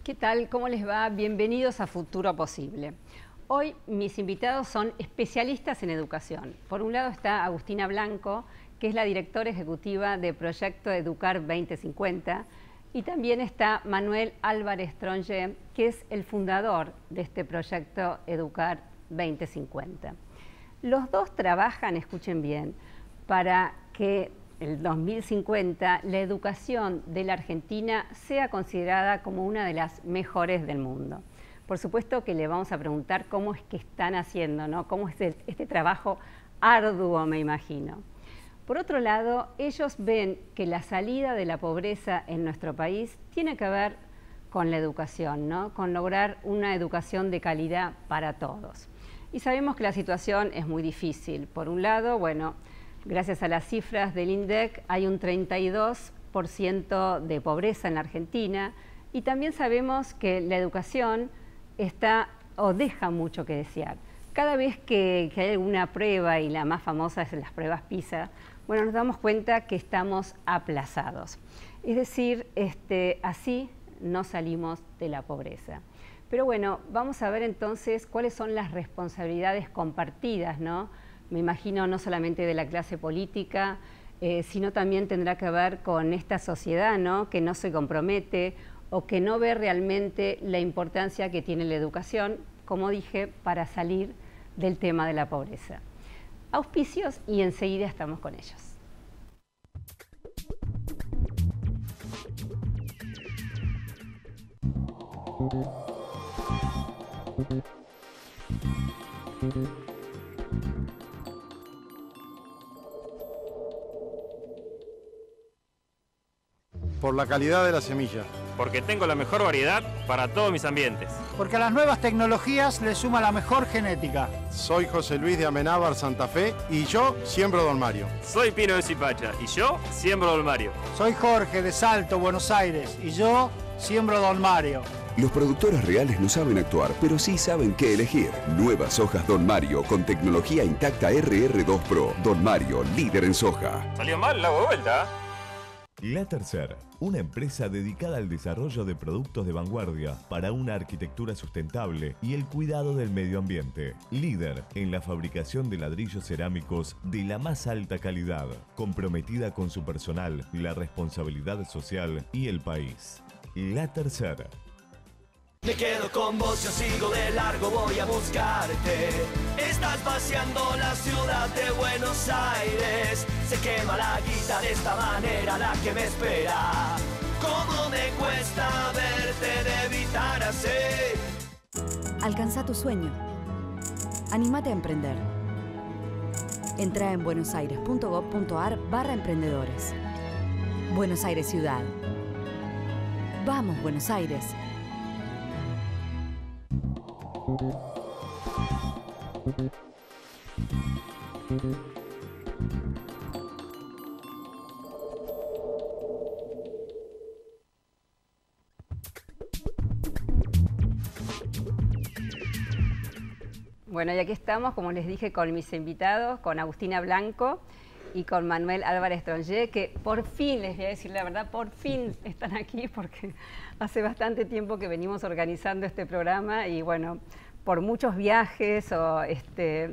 ¿Qué tal? ¿Cómo les va? Bienvenidos a Futuro Posible. Hoy mis invitados son especialistas en educación. Por un lado está Agustina Blanco, que es la directora ejecutiva de Proyecto Educar 2050, y también está Manuel Álvarez Tronje, que es el fundador de este Proyecto Educar 2050. Los dos trabajan, escuchen bien, para que el 2050 la educación de la Argentina sea considerada como una de las mejores del mundo. Por supuesto que le vamos a preguntar cómo es que están haciendo, ¿no? Cómo es este trabajo arduo, me imagino. Por otro lado, ellos ven que la salida de la pobreza en nuestro país tiene que ver con la educación, ¿no? Con lograr una educación de calidad para todos. Y sabemos que la situación es muy difícil. Por un lado, bueno, gracias a las cifras del INDEC hay un 32% de pobreza en la Argentina, y también sabemos que la educación deja mucho que desear. Cada vez que hay alguna prueba, y la más famosa es las pruebas PISA, bueno, nos damos cuenta que estamos aplazados. Es decir, así no salimos de la pobreza. Pero bueno, vamos a ver entonces cuáles son las responsabilidades compartidas, ¿no? Me imagino no solamente de la clase política, sino también tendrá que ver con esta sociedad, ¿no? Que no se compromete o que no ve realmente la importancia que tiene la educación, como dije, para salir del tema de la pobreza. Auspicios y enseguida estamos con ellos. Por la calidad de la semilla. Porque tengo la mejor variedad para todos mis ambientes. Porque a las nuevas tecnologías le suma la mejor genética. Soy José Luis de Amenábar, Santa Fe, y yo siembro Don Mario. Soy Pino de Zipacha y yo siembro Don Mario. Soy Jorge de Salto, Buenos Aires, y yo siembro Don Mario. Los productores reales no saben actuar, pero sí saben qué elegir. Nuevas hojas Don Mario con tecnología intacta RR2 Pro. Don Mario, líder en soja. ¿Salió mal? La hago de vuelta. La Tercera, una empresa dedicada al desarrollo de productos de vanguardia para una arquitectura sustentable y el cuidado del medio ambiente. Líder en la fabricación de ladrillos cerámicos de la más alta calidad, comprometida con su personal, la responsabilidad social y el país. La Tercera. Me quedo con vos, yo sigo de largo, voy a buscarte. Estás paseando la ciudad de Buenos Aires. Se quema la guita de esta manera la que me espera. ¿Cómo me cuesta verte de evitar hacer? Alcanza tu sueño. Anímate a emprender. Entra en buenosaires.gov.ar/emprendedores. Buenos Aires Ciudad. Vamos, Buenos Aires. Bueno, y aquí estamos, como les dije, con mis invitados, con Agustina Blanco y con Manuel Álvarez Tronje, que por fin, les voy a decir la verdad, por fin están aquí, porque hace bastante tiempo que venimos organizando este programa y bueno, por muchos viajes o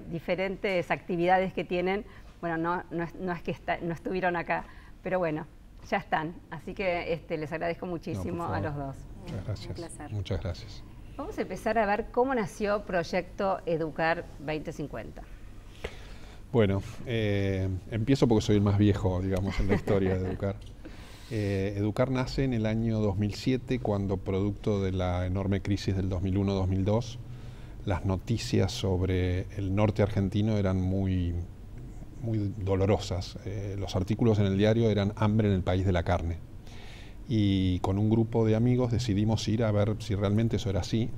diferentes actividades que tienen, bueno, no es que no estuvieron acá, pero bueno, ya están. Así que les agradezco muchísimo a los dos. Muchas gracias. Un placer. Muchas gracias. Vamos a empezar a ver cómo nació Proyecto Educar 2050. Bueno, empiezo porque soy el más viejo, digamos, en la historia de Educar. Educar nace en el año 2007, cuando producto de la enorme crisis del 2001-2002, las noticias sobre el norte argentino eran muy dolorosas. Los artículos en el diario eran hambre en el país de la carne. Y con un grupo de amigos decidimos ir a ver si realmente eso era así.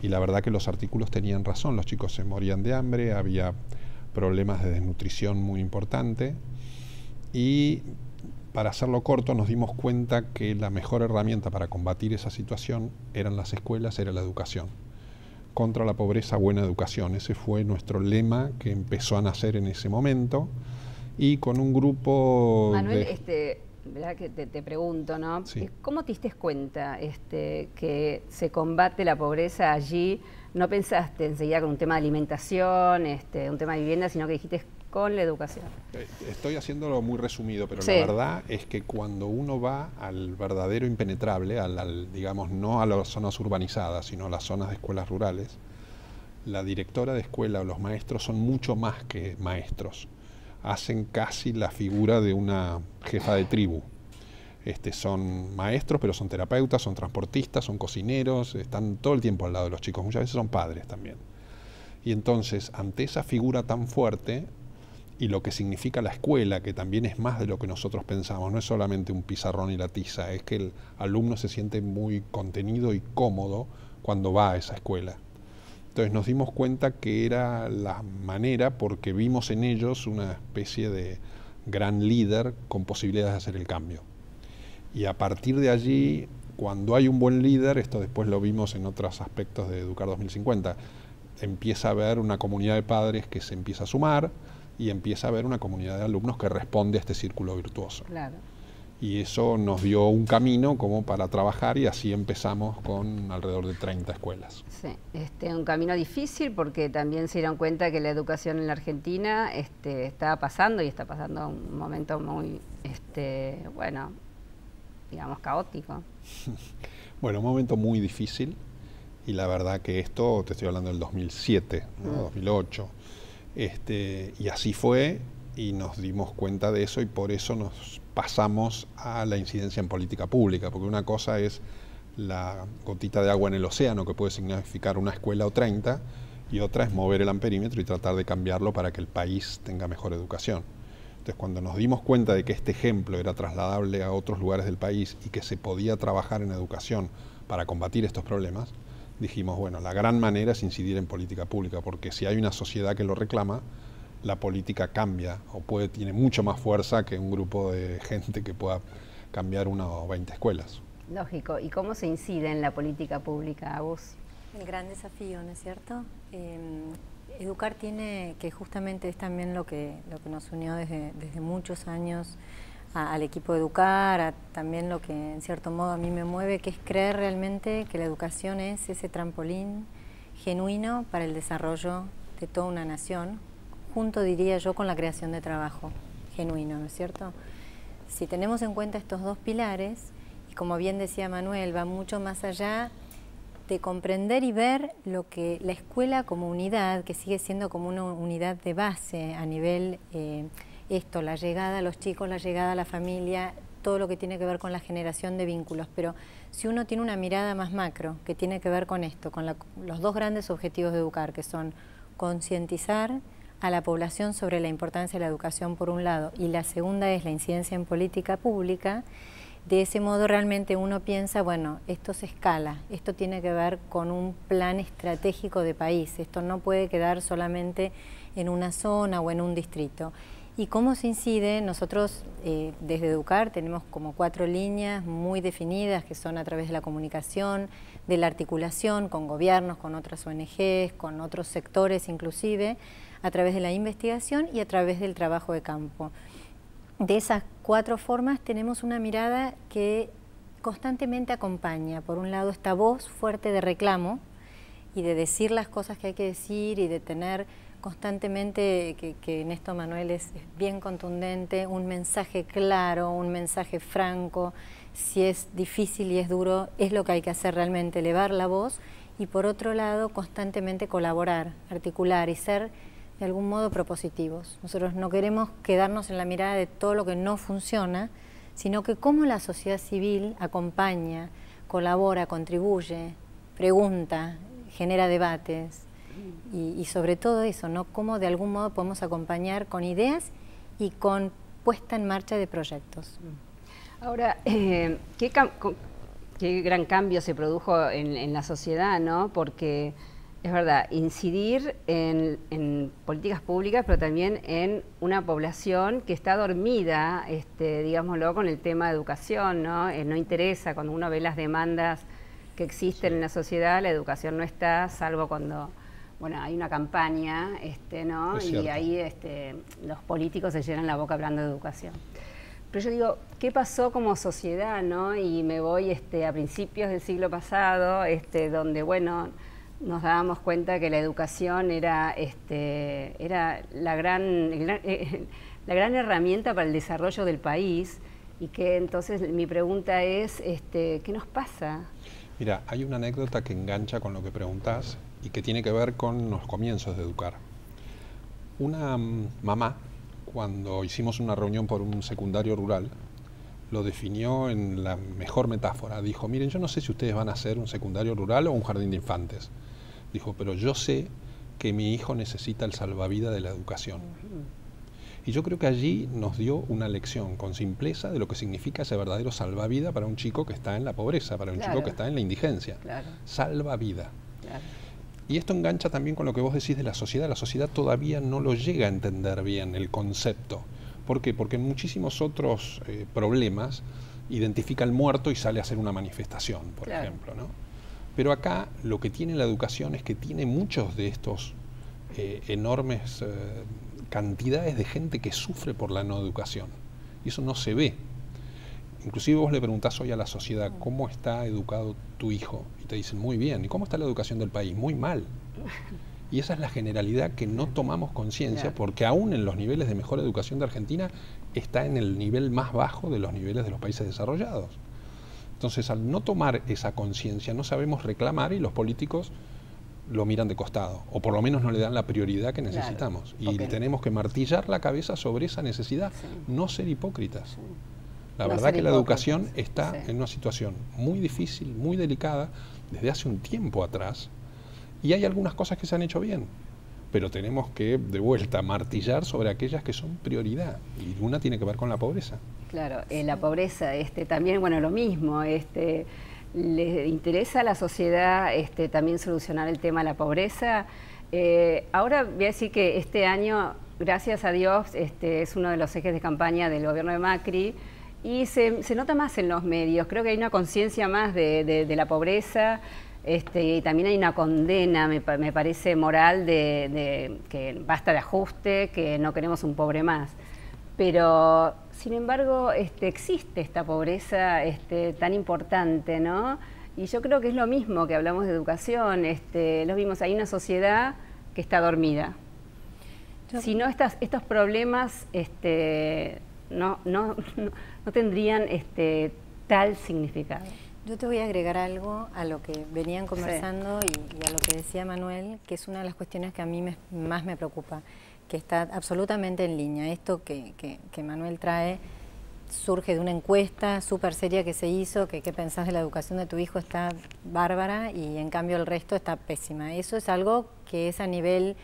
Y la verdad que los artículos tenían razón, los chicos se morían de hambre, había problemas de desnutrición muy importante. Y para hacerlo corto nos dimos cuenta que la mejor herramienta para combatir esa situación eran las escuelas, era la educación. Contra la pobreza, buena educación. Ese fue nuestro lema que empezó a nacer en ese momento. Y con un grupo Manuel, ¿verdad? Que te pregunto, ¿no? Sí. ¿Cómo te diste cuenta que se combate la pobreza allí? ¿No pensaste enseguida con un tema de alimentación, un tema de vivienda, sino que dijiste con la educación? Estoy haciéndolo muy resumido, pero sí, la verdad es que cuando uno va al verdadero impenetrable, digamos, no a las zonas urbanizadas, sino a las zonas de escuelas rurales, la directora de escuela o los maestros son mucho más que maestros. Hacen casi la figura de una jefa de tribu. Son maestros, pero son terapeutas, son transportistas, son cocineros, están todo el tiempo al lado de los chicos, muchas veces son padres también. Y entonces, ante esa figura tan fuerte, y lo que significa la escuela, que también es más de lo que nosotros pensamos, no es solamente un pizarrón y la tiza, es que el alumno se siente muy contenido y cómodo cuando va a esa escuela. Entonces nos dimos cuenta que era la manera, porque vimos en ellos una especie de gran líder con posibilidades de hacer el cambio. Y a partir de allí, cuando hay un buen líder, esto después lo vimos en otros aspectos de Educar 2050, empieza a haber una comunidad de padres que se empieza a sumar y empieza a haber una comunidad de alumnos que responde a este círculo virtuoso. Claro. Y eso nos dio un camino como para trabajar y así empezamos con alrededor de 30 escuelas. Sí, un camino difícil porque también se dieron cuenta que la educación en la Argentina estaba pasando y está pasando un momento muy, bueno, digamos, caótico. Bueno, un momento muy difícil y la verdad que esto, te estoy hablando del 2007, ¿no? 2008, y así fue y nos dimos cuenta de eso y por eso nos pasamos a la incidencia en política pública, porque una cosa es la gotita de agua en el océano que puede significar una escuela o 30 y otra es mover el amperímetro y tratar de cambiarlo para que el país tenga mejor educación. Entonces, cuando nos dimos cuenta de que este ejemplo era trasladable a otros lugares del país y que se podía trabajar en educación para combatir estos problemas, dijimos, bueno, la gran manera es incidir en política pública, porque si hay una sociedad que lo reclama, la política cambia o tiene mucho más fuerza que un grupo de gente que pueda cambiar una o 20 escuelas. Lógico. ¿Y cómo se incide en la política pública, Agus? El gran desafío, ¿no es cierto? Educar tiene, que justamente es también lo que nos unió desde muchos años al equipo de Educar, también lo que en cierto modo a mí me mueve, que es creer realmente que la educación es ese trampolín genuino para el desarrollo de toda una nación, junto, diría yo, con la creación de trabajo genuino, ¿no es cierto? Si tenemos en cuenta estos dos pilares, y como bien decía Manuel, va mucho más allá de comprender y ver lo que la escuela como unidad, que sigue siendo como una unidad de base a nivel, la llegada a los chicos, la llegada a la familia, todo lo que tiene que ver con la generación de vínculos. Pero si uno tiene una mirada más macro, que tiene que ver con esto, con los dos grandes objetivos de Educar, que son concientizar a la población sobre la importancia de la educación por un lado, y la segunda es la incidencia en política pública, de ese modo realmente uno piensa, bueno, esto se escala, esto tiene que ver con un plan estratégico de país, esto no puede quedar solamente en una zona o en un distrito. ¿Y cómo se incide? Nosotros desde Educar tenemos como 4 líneas muy definidas que son a través de la comunicación, de la articulación con gobiernos, con otras ONGs, con otros sectores inclusive, a través de la investigación y a través del trabajo de campo. De esas 4 formas tenemos una mirada que constantemente acompaña, por un lado, esta voz fuerte de reclamo y de decir las cosas que hay que decir y de tener constantemente, que en esto Manuel es bien contundente, un mensaje claro, un mensaje franco. Si es difícil y es duro, es lo que hay que hacer realmente, elevar la voz y por otro lado constantemente colaborar, articular y ser de algún modo propositivos. Nosotros no queremos quedarnos en la mirada de todo lo que no funciona, sino que cómo la sociedad civil acompaña, colabora, contribuye, pregunta, genera debates y sobre todo eso, ¿no? Cómo de algún modo podemos acompañar con ideas y con puesta en marcha de proyectos. Ahora, ¿qué gran cambio se produjo en la sociedad, ¿no? Porque es verdad, incidir en políticas públicas, pero también en una población que está dormida, digámoslo, con el tema de educación, ¿no? No interesa, cuando uno ve las demandas que existen en la sociedad, la educación no está, salvo cuando, bueno, hay una campaña, ¿no? Y ahí los políticos se llenan la boca hablando de educación. Pero yo digo, ¿qué pasó como sociedad, no? Y me voy a principios del siglo pasado, donde, bueno, nos dábamos cuenta que la educación era la gran herramienta para el desarrollo del país, y que entonces mi pregunta es, ¿qué nos pasa? Mira, hay una anécdota que engancha con lo que preguntás y que tiene que ver con los comienzos de educar. Una mamá, cuando hicimos una reunión por un secundario rural, lo definió en la mejor metáfora. Dijo, miren, yo no sé si ustedes van a hacer un secundario rural o un jardín de infantes. Dijo, pero yo sé que mi hijo necesita el salvavidas de la educación. Y yo creo que allí nos dio una lección con simpleza de lo que significa ese verdadero salvavidas para un chico que está en la pobreza, para un chico que está en la indigencia. Salvavidas. Y esto engancha también con lo que vos decís de la sociedad. La sociedad todavía no lo llega a entender bien, el concepto. ¿Por qué? Porque en muchísimos otros problemas identifica al muerto y sale a hacer una manifestación, por ejemplo, ¿no? Pero acá lo que tiene la educación es que tiene muchos de estos enormes cantidades de gente que sufre por la no educación. Y eso no se ve. Inclusive vos le preguntás hoy a la sociedad, ¿cómo está educado tu hijo? Y te dicen, muy bien. ¿Y cómo está la educación del país? Muy mal. Y esa es la generalidad que no tomamos conciencia, porque aún en los niveles de mejor educación de Argentina está en el nivel más bajo de los niveles de los países desarrollados. Entonces, al no tomar esa conciencia, no sabemos reclamar y los políticos lo miran de costado, o por lo menos no le dan la prioridad que necesitamos. Y tenemos que martillar la cabeza sobre esa necesidad, no ser hipócritas. La verdad que la educación está en una situación muy difícil, muy delicada, desde hace un tiempo atrás, y hay algunas cosas que se han hecho bien, pero tenemos que, de vuelta, martillar sobre aquellas que son prioridad, y una tiene que ver con la pobreza. Claro, la pobreza, también, bueno, lo mismo, ¿le interesa a la sociedad también solucionar el tema de la pobreza? Ahora voy a decir que este año, gracias a Dios, es uno de los ejes de campaña del gobierno de Macri, y se nota más en los medios. Creo que hay una conciencia más de la pobreza, y también hay una condena, me parece, moral de que basta de ajuste, que no queremos un pobre más. Pero, sin embargo, existe esta pobreza tan importante, ¿no? Y yo creo que es lo mismo que hablamos de educación, lo vimos, hay una sociedad que está dormida. Si no, estos problemas no tendrían tal significado. Yo te voy a agregar algo a lo que venían conversando y a lo que decía Manuel, que es una de las cuestiones que a mí más me preocupa, que está absolutamente en línea. Esto que Manuel trae surge de una encuesta súper seria que se hizo, que qué pensás de la educación de tu hijo, está bárbara, y en cambio el resto está pésima. Eso es algo que es a nivel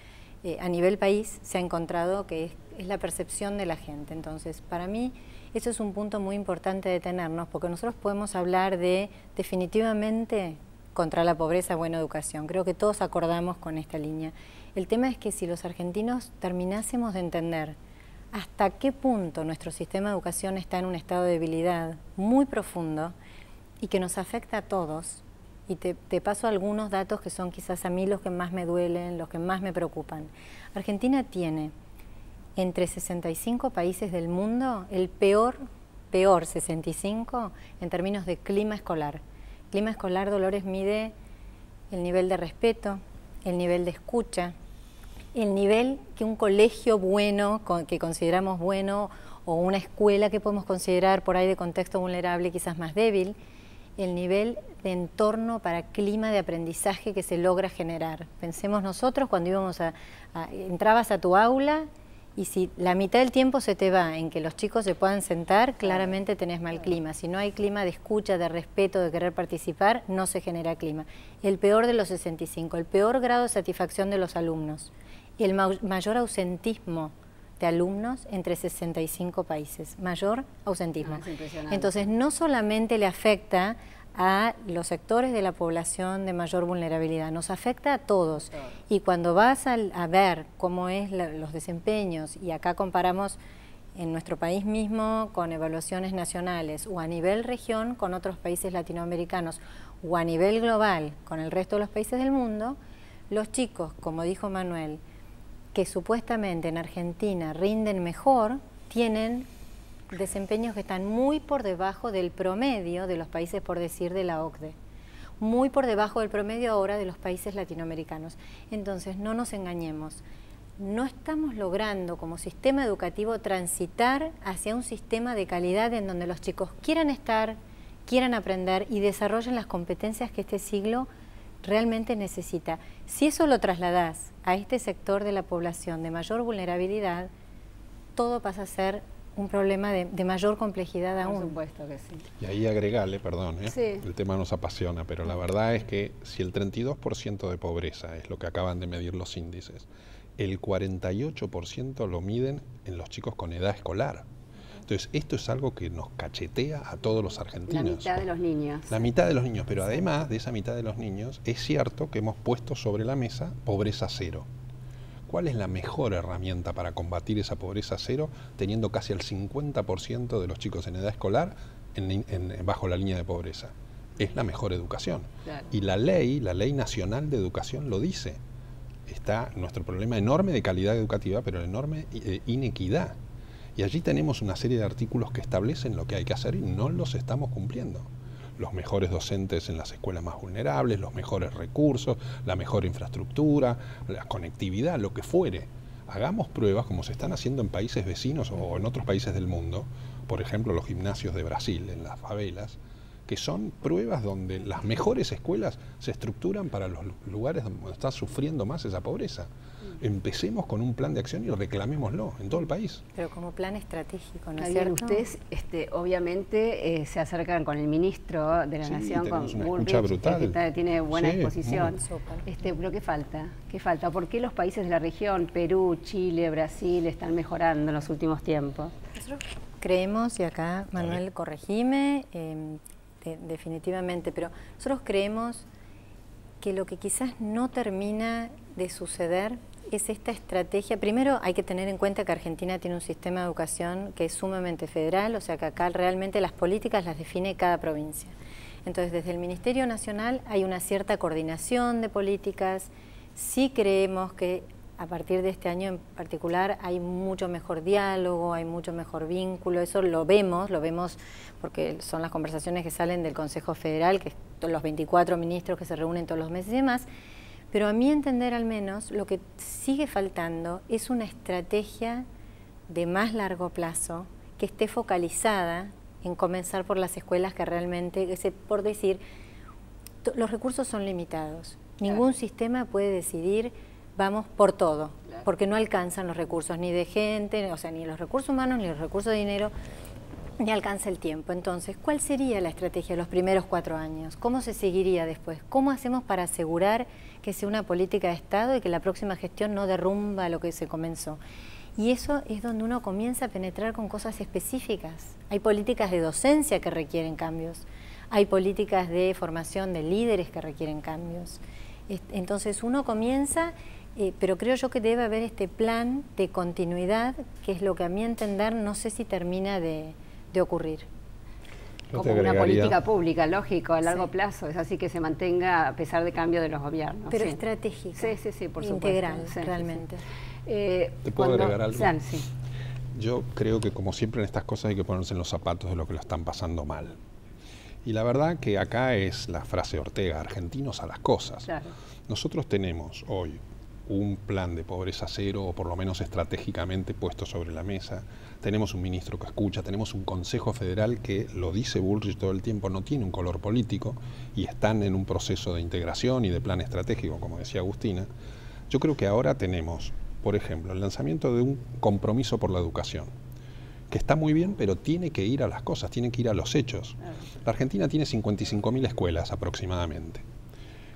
país se ha encontrado que es la percepción de la gente. Entonces, para mí, eso es un punto muy importante de tenernos, porque nosotros podemos hablar de definitivamente contra la pobreza, buena educación. Creo que todos acordamos con esta línea. El tema es que si los argentinos terminásemos de entender hasta qué punto nuestro sistema de educación está en un estado de debilidad muy profundo y que nos afecta a todos, y te paso algunos datos que son quizás a mí los que más me duelen, los que más me preocupan. Argentina tiene entre 65 países del mundo el peor 65 en términos de clima escolar. Clima escolar, Dolores, mide el nivel de respeto, el nivel de escucha, el nivel que un colegio bueno, que consideramos bueno, o una escuela que podemos considerar por ahí de contexto vulnerable, quizás más débil, el nivel de entorno para clima de aprendizaje que se logra generar. Pensemos nosotros cuando entrabas a tu aula, y si la mitad del tiempo se te va en que los chicos se puedan sentar, claramente tenés mal clima. Si no hay clima de escucha, de respeto, de querer participar, no se genera clima. El peor de los 65, el peor grado de satisfacción de los alumnos, y el mayor ausentismo de alumnos entre 65 países. Mayor ausentismo. Entonces, no solamente le afecta a los sectores de la población de mayor vulnerabilidad, nos afecta a todos. Y cuando vas a ver cómo es los desempeños, y acá comparamos en nuestro país mismo con evaluaciones nacionales, o a nivel región con otros países latinoamericanos, o a nivel global con el resto de los países del mundo, los chicos, como dijo Manuel, que supuestamente en Argentina rinden mejor, tienen desempeños que están muy por debajo del promedio de los países, por decir, de la OCDE. Muy por debajo del promedio ahora de los países latinoamericanos. Entonces, no nos engañemos. No estamos logrando como sistema educativo transitar hacia un sistema de calidad en donde los chicos quieran estar, quieran aprender y desarrollen las competencias que este siglo realmente necesita. Si eso lo trasladás a este sector de la población de mayor vulnerabilidad, todo pasa a ser un problema de mayor complejidad aún. Por supuesto que sí. Y ahí agregale, perdón, Sí. el tema nos apasiona, pero la verdad es que si el 32% de pobreza es lo que acaban de medir los índices, el 48% lo miden en los chicos con edad escolar. Entonces, esto es algo que nos cachetea a todos los argentinos. La mitad de los niños. La mitad de los niños, pero además de esa mitad de los niños, es cierto que hemos puesto sobre la mesa pobreza cero. ¿Cuál es la mejor herramienta para combatir esa pobreza cero, teniendo casi el 50% de los chicos en edad escolar bajo la línea de pobreza? Es la mejor educación. Claro. Y la ley nacional de educación lo dice. Está nuestro problema enorme de calidad educativa, pero enorme inequidad. Y allí tenemos una serie de artículos que establecen lo que hay que hacer y no los estamos cumpliendo. Los mejores docentes en las escuelas más vulnerables, los mejores recursos, la mejor infraestructura, la conectividad, lo que fuere. Hagamos pruebas como se están haciendo en países vecinos o en otros países del mundo, por ejemplo los gimnasios de Brasil, en las favelas, que son pruebas donde las mejores escuelas se estructuran para los lugares donde está sufriendo más esa pobreza. Empecemos con un plan de acción y reclamémoslo en todo el país. Pero como plan estratégico, ¿no es Javier, cierto? ustedes obviamente se acercan con el ministro de la Nación, con una Bullrich, escucha brutal. que tiene buena Sí, exposición. Pero ¿qué falta? ¿Qué falta? ¿Por qué los países de la región, Perú, Chile, Brasil, están mejorando en los últimos tiempos? Nosotros creemos, y acá Manuel corregime, definitivamente, pero nosotros creemos que lo que quizás no termina de suceder es esta estrategia. Primero hay que tener en cuenta que Argentina tiene un sistema de educación que es sumamente federal, o sea que acá realmente las políticas las define cada provincia. Entonces desde el Ministerio Nacional hay una cierta coordinación de políticas. Sí creemos que a partir de este año en particular hay mucho mejor diálogo, hay mucho mejor vínculo, eso lo vemos porque son las conversaciones que salen del Consejo Federal, que son los 24 ministros que se reúnen todos los meses y demás, pero a mi entender al menos lo que sigue faltando es una estrategia de más largo plazo que esté focalizada en comenzar por las escuelas que realmente, por decir, los recursos son limitados, ningún sistema puede decidir vamos por todo, porque no alcanzan los recursos ni de gente, o sea, ni los recursos humanos, ni los recursos de dinero, ni alcanza el tiempo. Entonces, ¿cuál sería la estrategia de los primeros 4 años? ¿Cómo se seguiría después? ¿Cómo hacemos para asegurar que sea una política de Estado y que la próxima gestión no derrumba lo que se comenzó? Y eso es donde uno comienza a penetrar con cosas específicas. Hay políticas de docencia que requieren cambios, hay políticas de formación de líderes que requieren cambios. Entonces uno comienza... pero creo yo que debe haber este plan de continuidad, que es lo que a mi entender no sé si termina de ocurrir. Como una política pública, lógico, a largo plazo, es así que se mantenga a pesar de cambio de los gobiernos. Pero estratégica, sí, por integral, supuesto. realmente. ¿Te puedo agregar algo? Sí. Yo creo que como siempre en estas cosas hay que ponerse en los zapatos de lo que lo están pasando mal. Y la verdad que acá es la frase Ortega, argentinos a las cosas. Claro. Nosotros tenemos hoy un plan de pobreza cero, o por lo menos estratégicamente puesto sobre la mesa. Tenemos un ministro que escucha, tenemos un Consejo Federal que, lo dice Bullrich todo el tiempo, no tiene un color político y están en un proceso de integración y de plan estratégico, como decía Agustina. Yo creo que ahora tenemos, por ejemplo, el lanzamiento de un compromiso por la educación, que está muy bien, pero tiene que ir a las cosas, tiene que ir a los hechos. La Argentina tiene 55.000 escuelas aproximadamente.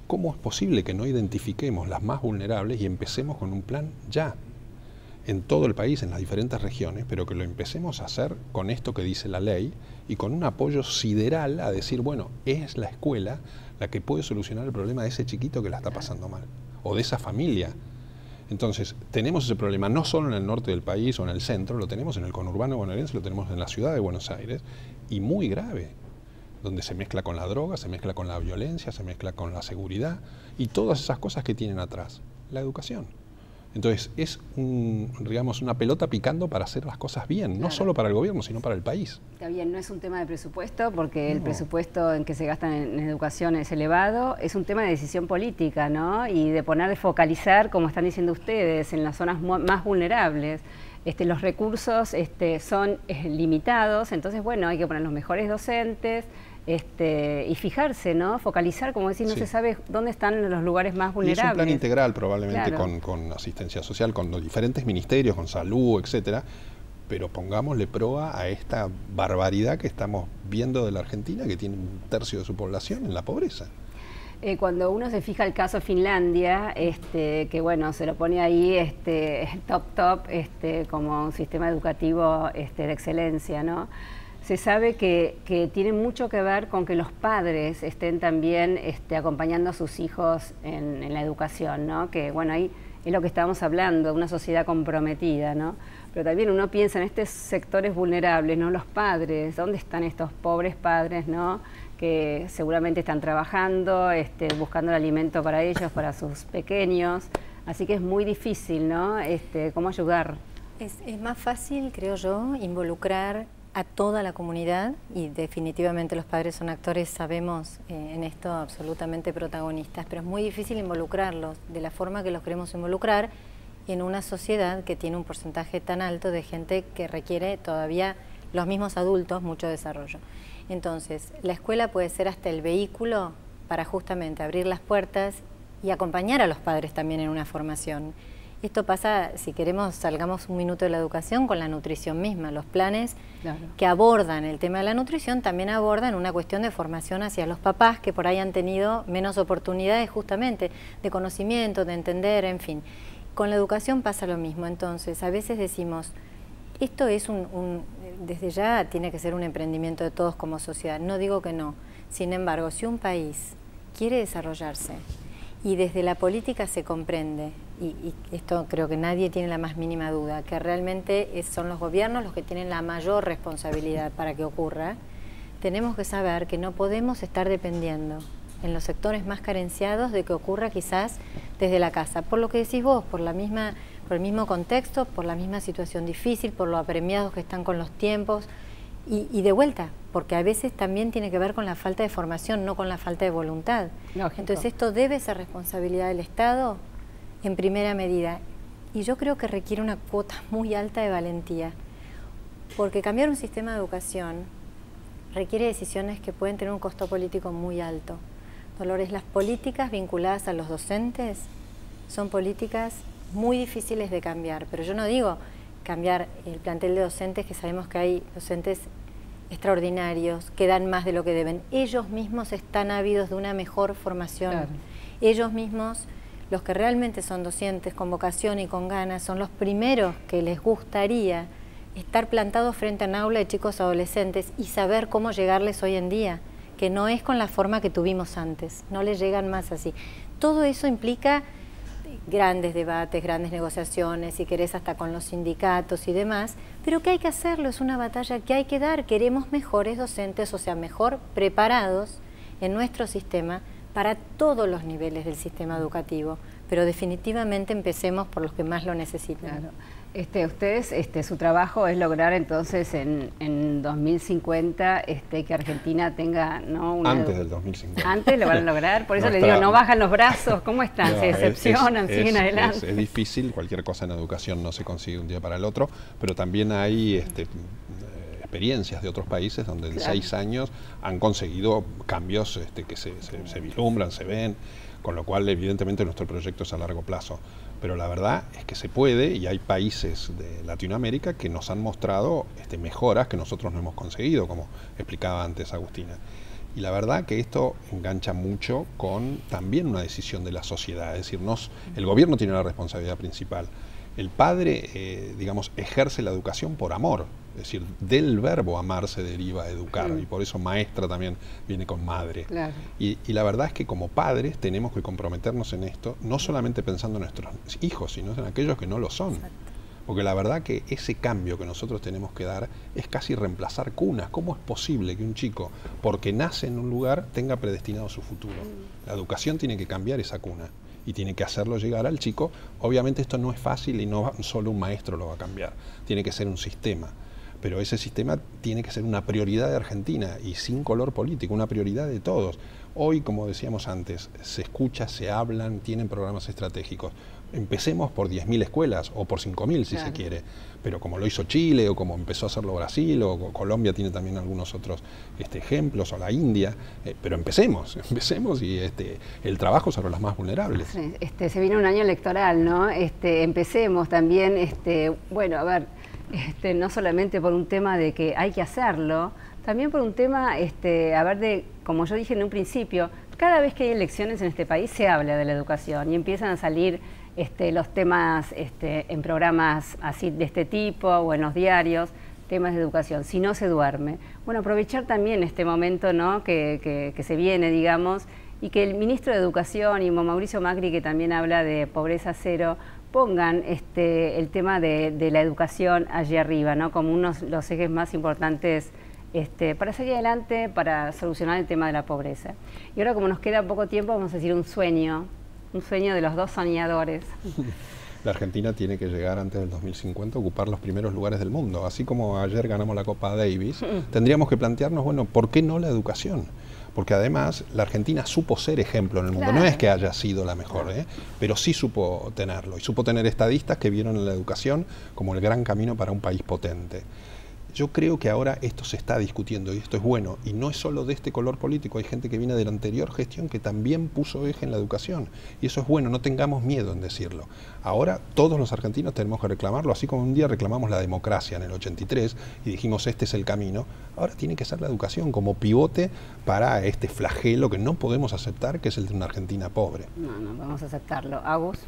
¿Cómo es posible que no identifiquemos las más vulnerables y empecemos con un plan ya? En todo el país, en las diferentes regiones, pero que lo empecemos a hacer con esto que dice la ley y con un apoyo sideral a decir, bueno, es la escuela la que puede solucionar el problema de ese chiquito que la está pasando mal, o de esa familia. Entonces, tenemos ese problema no solo en el norte del país o en el centro, lo tenemos en el conurbano bonaerense, lo tenemos en la ciudad de Buenos Aires, y muy grave, donde se mezcla con la droga, se mezcla con la violencia, se mezcla con la seguridad y todas esas cosas que tienen atrás. La educación. Entonces es digamos, una pelota picando para hacer las cosas bien, no solo para el gobierno, sino para el país. Está bien, no es un tema de presupuesto, porque el presupuesto en que se gasta en educación es elevado, es un tema de decisión política, ¿no? Y de focalizar, como están diciendo ustedes, en las zonas más vulnerables. Los recursos son limitados, entonces, bueno, hay que poner los mejores docentes, y fijarse, ¿no? Focalizar, como decir, no se sabe dónde están los lugares más vulnerables. Y es un plan integral probablemente, claro, con asistencia social, con los diferentes ministerios, con salud, etcétera, pero pongámosle proa a esta barbaridad que estamos viendo de la Argentina, que tiene 1/3 de su población en la pobreza. Cuando uno se fija el caso Finlandia, que bueno, se lo pone ahí top, como un sistema educativo de excelencia, ¿no? Se sabe que tiene mucho que ver con que los padres estén también acompañando a sus hijos en la educación, ¿no? Que bueno, ahí es lo que estábamos hablando, de una sociedad comprometida, ¿no? Pero también uno piensa en estos sectores vulnerables, ¿no? Los padres, ¿dónde están estos pobres padres, ¿no? Que seguramente están trabajando, buscando el alimento para ellos, para sus pequeños, así que es muy difícil, ¿no? ¿Cómo ayudar? Es más fácil, creo yo, involucrar a toda la comunidad, y definitivamente los padres son actores, sabemos en esto, absolutamente protagonistas, pero es muy difícil involucrarlos de la forma que los queremos involucrar en una sociedad que tiene un porcentaje tan alto de gente que requiere todavía, los mismos adultos, mucho desarrollo. Entonces, la escuela puede ser hasta el vehículo para justamente abrir las puertas y acompañar a los padres también en una formación. Esto pasa, si queremos, salgamos un minuto de la educación, con la nutrición misma. Los planes que abordan el tema de la nutrición también abordan una cuestión de formación hacia los papás que por ahí han tenido menos oportunidades justamente de conocimiento, de entender, en fin. Con la educación pasa lo mismo. Entonces, a veces decimos, esto es desde ya tiene que ser un emprendimiento de todos como sociedad. No digo que no. Sin embargo, si un país quiere desarrollarse y desde la política se comprende, y esto creo que nadie tiene la más mínima duda, que realmente son los gobiernos los que tienen la mayor responsabilidad para que ocurra, tenemos que saber que no podemos estar dependiendo en los sectores más carenciados de que ocurra quizás desde la casa, por lo que decís vos, por el mismo contexto, por la misma situación difícil, por lo apremiados que están con los tiempos, y de vuelta, porque a veces también tiene que ver con la falta de formación, no con la falta de voluntad. Lógico. Entonces esto debe ser responsabilidad del Estado en primera medida, y yo creo que requiere una cuota muy alta de valentía, porque cambiar un sistema de educación requiere decisiones que pueden tener un costo político muy alto. Dolores, las políticas vinculadas a los docentes son políticas muy difíciles de cambiar, pero yo no digo cambiar el plantel de docentes, que sabemos que hay docentes extraordinarios, que dan más de lo que deben. Ellos mismos están ávidos de una mejor formación. Claro. Ellos mismos, los que realmente son docentes con vocación y con ganas, son los primeros que les gustaría estar plantados frente a un aula de chicos adolescentes y saber cómo llegarles hoy en día, que no es con la forma que tuvimos antes, no les llegan más así. Todo eso implica grandes debates, grandes negociaciones, si querés hasta con los sindicatos y demás, pero que hay que hacerlo, es una batalla que hay que dar. Queremos mejores docentes, o sea, mejor preparados en nuestro sistema para todos los niveles del sistema educativo, pero definitivamente empecemos por los que más lo necesitan. Claro. Ustedes, su trabajo es lograr entonces en 2050 que Argentina tenga, ¿no? Antes del 2050. Antes lo van a lograr, por eso les digo, no bajan los brazos, ¿cómo están? No, ¿se decepcionan, siguen adelante? Es difícil, cualquier cosa en educación no se consigue un día para el otro, pero también hay experiencias de otros países donde en 6 años han conseguido cambios que se vislumbran, se ven, con lo cual evidentemente nuestro proyecto es a largo plazo. Pero la verdad es que se puede, y hay países de Latinoamérica que nos han mostrado mejoras que nosotros no hemos conseguido, como explicaba antes Agustina. Y la verdad que esto engancha mucho con también una decisión de la sociedad, es decir, el gobierno tiene la responsabilidad principal. El padre, digamos, ejerce la educación por amor, es decir, del verbo amar se deriva educar, y por eso maestra también viene con madre. Claro. Y la verdad es que como padres tenemos que comprometernos en esto, no solamente pensando en nuestros hijos, sino en aquellos que no lo son. Exacto. Porque la verdad que ese cambio que nosotros tenemos que dar es casi reemplazar cunas. ¿Cómo es posible que un chico, porque nace en un lugar, tenga predestinado su futuro? La educación tiene que cambiar esa cuna. y tiene que hacerlo llegar al chico. Obviamente esto no es fácil y no solo un maestro lo va a cambiar, tiene que ser un sistema. Pero ese sistema tiene que ser una prioridad de Argentina y sin color político, una prioridad de todos. Hoy, como decíamos antes, se escucha, se hablan, tienen programas estratégicos. Empecemos por 10.000 escuelas o por 5.000 si se quiere, pero como lo hizo Chile o como empezó a hacerlo Brasil o Colombia tiene también algunos otros ejemplos, o la India, pero empecemos y el trabajo sobre los más vulnerables. Sí, se viene un año electoral, ¿no? Empecemos también, bueno, a ver, no solamente por un tema de que hay que hacerlo, también por un tema, como yo dije en un principio, cada vez que hay elecciones en este país se habla de la educación y empiezan a salir los temas en programas así de este tipo o en los diarios, temas de educación, si no se duerme. Bueno, aprovechar también este momento, ¿no? que se viene, digamos, y que el ministro de Educación y Mauricio Macri, que también habla de pobreza cero, pongan el tema de la educación allí arriba, ¿no? Como unos de los ejes más importantes para seguir adelante, para solucionar el tema de la pobreza. Y ahora, como nos queda poco tiempo, vamos a decir un sueño de los dos soñadores. La Argentina tiene que llegar antes del 2050 a ocupar los primeros lugares del mundo. Así como ayer ganamos la Copa Davis, tendríamos que plantearnos, bueno, ¿por qué no la educación? Porque además la Argentina supo ser ejemplo en el mundo. No es que haya sido la mejor, pero sí supo tenerlo. Y supo tener estadistas que vieron en la educación como el gran camino para un país potente. Yo creo que ahora esto se está discutiendo y esto es bueno, y no es solo de este color político, hay gente que viene de la anterior gestión que también puso eje en la educación, y eso es bueno, no tengamos miedo en decirlo. Ahora todos los argentinos tenemos que reclamarlo, así como un día reclamamos la democracia en el 83 y dijimos este es el camino, ahora tiene que ser la educación como pivote para este flagelo que no podemos aceptar, que es el de una Argentina pobre. No vamos a aceptarlo. ¿Agus?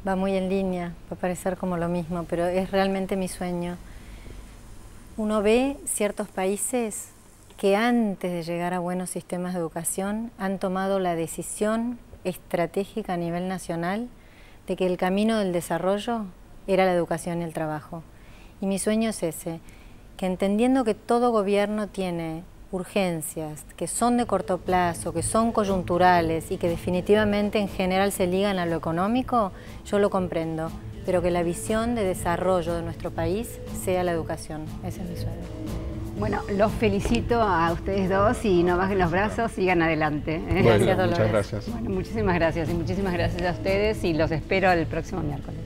Va muy en línea, va a parecer como lo mismo, pero es realmente mi sueño. Uno ve ciertos países que antes de llegar a buenos sistemas de educación han tomado la decisión estratégica a nivel nacional de que el camino del desarrollo era la educación y el trabajo. Y mi sueño es ese, que entendiendo que todo gobierno tiene urgencias, que son de corto plazo, que son coyunturales y que definitivamente en general se ligan a lo económico, yo lo comprendo. Pero que la visión de desarrollo de nuestro país sea la educación. Ese es mi sueño. Bueno, los felicito a ustedes dos y no bajen los brazos, sigan adelante. Bueno, gracias, Dolores. Muchas gracias. Bueno, muchísimas gracias y muchísimas gracias a ustedes y los espero el próximo miércoles.